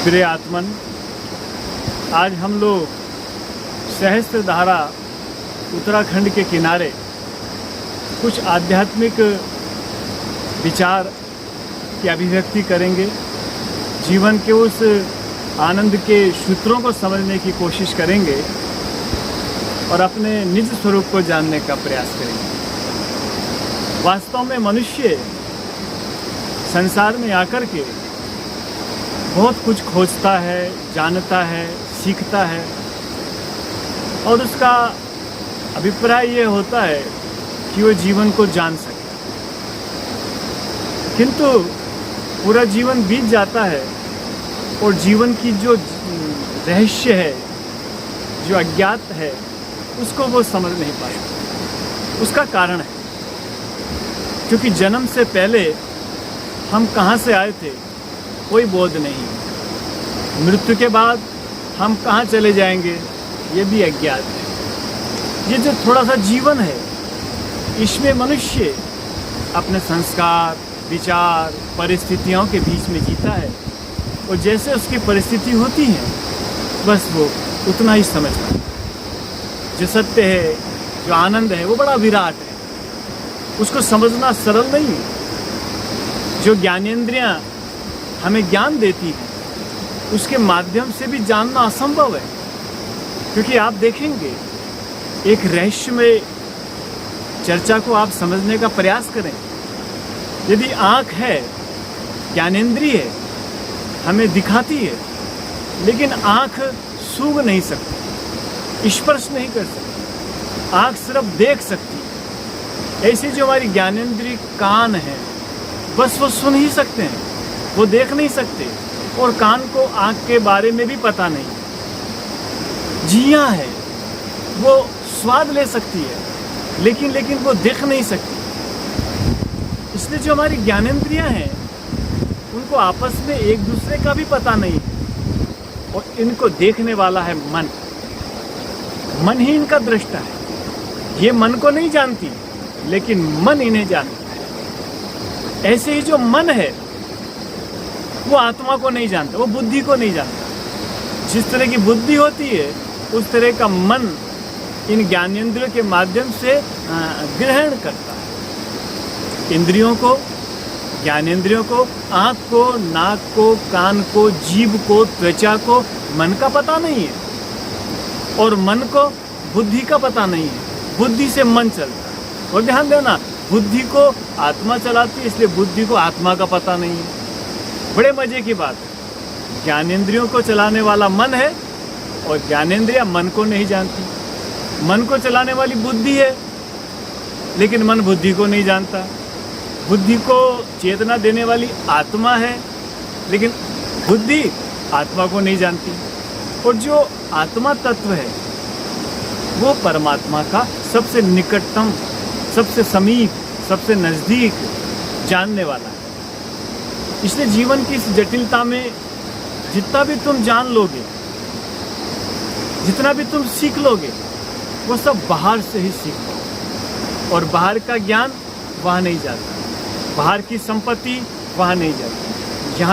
प्रिय आत्मन, आज हम लोग सहस्त्रधारा उत्तराखंड के किनारे कुछ आध्यात्मिक विचार की अभिव्यक्ति करेंगे। जीवन के उस आनंद के सूत्रों को समझने की कोशिश करेंगे और अपने निज स्वरूप को जानने का प्रयास करेंगे। वास्तव में मनुष्य संसार में आकर के बहुत कुछ खोजता है, जानता है, सीखता है और उसका अभिप्राय ये होता है कि वो जीवन को जान सके। किंतु पूरा जीवन बीत जाता है और जीवन की जो रहस्य है, जो अज्ञात है, उसको वो समझ नहीं पाता। उसका कारण है क्योंकि जन्म से पहले हम कहाँ से आए थे कोई बोध नहीं। मृत्यु के बाद हम कहाँ चले जाएंगे ये भी अज्ञात है। ये जो थोड़ा सा जीवन है, इसमें मनुष्य अपने संस्कार, विचार, परिस्थितियों के बीच में जीता है और जैसे उसकी परिस्थिति होती है बस वो उतना ही समझता है। जो सत्य है, जो आनंद है, वो बड़ा विराट है, उसको समझना सरल नहीं है। जो ज्ञानेंद्रियां हमें ज्ञान देती है उसके माध्यम से भी जानना असंभव है, क्योंकि आप देखेंगे एक रहस्यमय चर्चा को आप समझने का प्रयास करें। यदि आँख है, ज्ञानेंद्रिय है, हमें दिखाती है, लेकिन आँख सूंघ नहीं सकती, स्पर्श नहीं कर सकती, आँख सिर्फ देख सकती है। ऐसे जो हमारी ज्ञानेंद्रिय कान है, बस वो सुन ही सकते हैं, वो देख नहीं सकते। और कान को आँख के बारे में भी पता नहीं। जियाँ है, वो स्वाद ले सकती है, लेकिन वो देख नहीं सकती। इसलिए जो हमारी ज्ञानेंद्रियाँ हैं उनको आपस में एक दूसरे का भी पता नहीं है और इनको देखने वाला है मन। मन ही इनका दृष्टा है। ये मन को नहीं जानती, लेकिन मन इन्हें जानता है। ऐसे ही जो मन है वो आत्मा को नहीं जानता, वो बुद्धि को नहीं जानता। जिस तरह की बुद्धि होती है उस तरह का मन इन ज्ञानेंद्रियों के माध्यम से ग्रहण करता है। इंद्रियों को, ज्ञानेंद्रियों को, आँख को, नाक को, कान को, जीभ को, त्वचा को मन का पता नहीं है और मन को बुद्धि का पता नहीं है। बुद्धि से मन चलता है। और ध्यान देना, बुद्धि को आत्मा चलाती है, इसलिए बुद्धि को आत्मा का पता नहीं है। बड़े मजे की बात है, ज्ञानेंद्रियों को चलाने वाला मन है और ज्ञानेंद्रियां मन को नहीं जानती। मन को चलाने वाली बुद्धि है, लेकिन मन बुद्धि को नहीं जानता। बुद्धि को चेतना देने वाली आत्मा है, लेकिन बुद्धि आत्मा को नहीं जानती। और जो आत्मा तत्व है वो परमात्मा का सबसे निकटतम, सबसे समीप, सबसे नज़दीक जानने वाला है। इसलिए जीवन की इस जटिलता में जितना भी तुम जान लोगे, जितना भी तुम सीख लोगे, वो सब बाहर से ही सीखो। और बाहर का ज्ञान वहाँ नहीं जाता, बाहर की संपत्ति वहाँ नहीं जाती,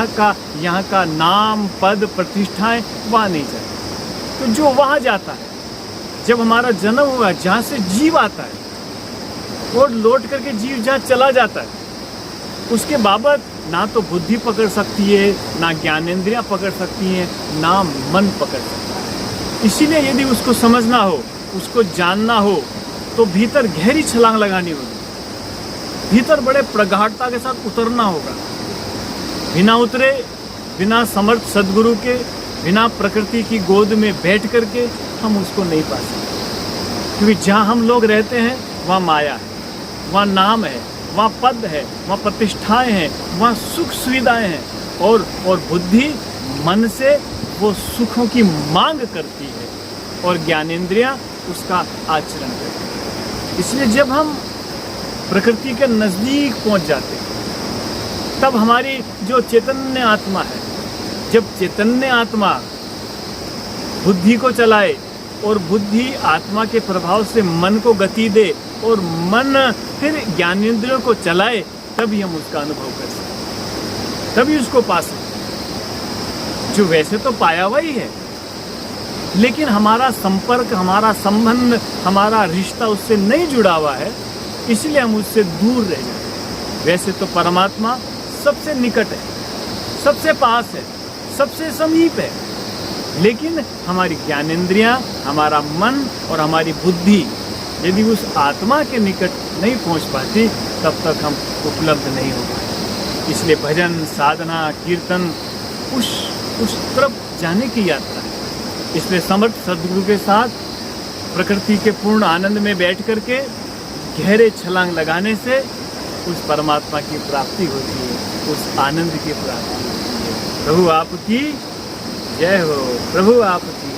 यहाँ का नाम, पद, प्रतिष्ठाएं वहाँ नहीं जाती। तो जो वहाँ जाता है, जब हमारा जन्म हुआ, जहाँ से जीव आता है और लौट करके जीव जहाँ चला जाता है, उसके बाबत ना तो बुद्धि पकड़ सकती है, ना ज्ञानेंद्रियां पकड़ सकती हैं, ना मन पकड़ सकता है। इसीलिए यदि उसको समझना हो, उसको जानना हो, तो भीतर गहरी छलांग लगानी होगी, भीतर बड़े प्रगाढ़ता के साथ उतरना होगा। बिना उतरे, बिना समर्थ सद्गुरु के, बिना प्रकृति की गोद में बैठ करके हम उसको नहीं पा सकते। क्योंकि जहाँ हम लोग रहते हैं वहाँ माया है, वहाँ नाम है, वहाँ पद है, वहाँ प्रतिष्ठाएं हैं, वहाँ सुख सुविधाएं हैं और बुद्धि मन से वो सुखों की मांग करती है और ज्ञानेंद्रियां उसका आचरण करती है। इसलिए जब हम प्रकृति के नज़दीक पहुँच जाते हैं तब हमारी जो चैतन्य आत्मा है, जब चैतन्य आत्मा बुद्धि को चलाए और बुद्धि आत्मा के प्रभाव से मन को गति दे और मन फिर ज्ञानेंद्रियों को चलाए, तभी हम उसका अनुभव कर सकते, तभी उसको पा सकते। जो वैसे तो पाया हुआ ही है, लेकिन हमारा संपर्क, हमारा संबंध, हमारा रिश्ता उससे नहीं जुड़ा हुआ है, इसलिए हम उससे दूर रह जाते हैं। वैसे तो परमात्मा सबसे निकट है, सबसे पास है, सबसे समीप है, लेकिन हमारी ज्ञानेंद्रियां, हमारा मन और हमारी बुद्धि यदि उस आत्मा के निकट नहीं पहुंच पाती, तब तक हम उपलब्ध नहीं हो पाते। इसलिए भजन, साधना, कीर्तन उस तरफ जाने की यात्रा है। इसलिए समर्थ सद्गुरु के साथ प्रकृति के पूर्ण आनंद में बैठ करके गहरे छलांग लगाने से उस परमात्मा की प्राप्ति होती है, उस आनंद की प्राप्ति होती है। प्रभु आपकी जय हो, प्रभु आपकी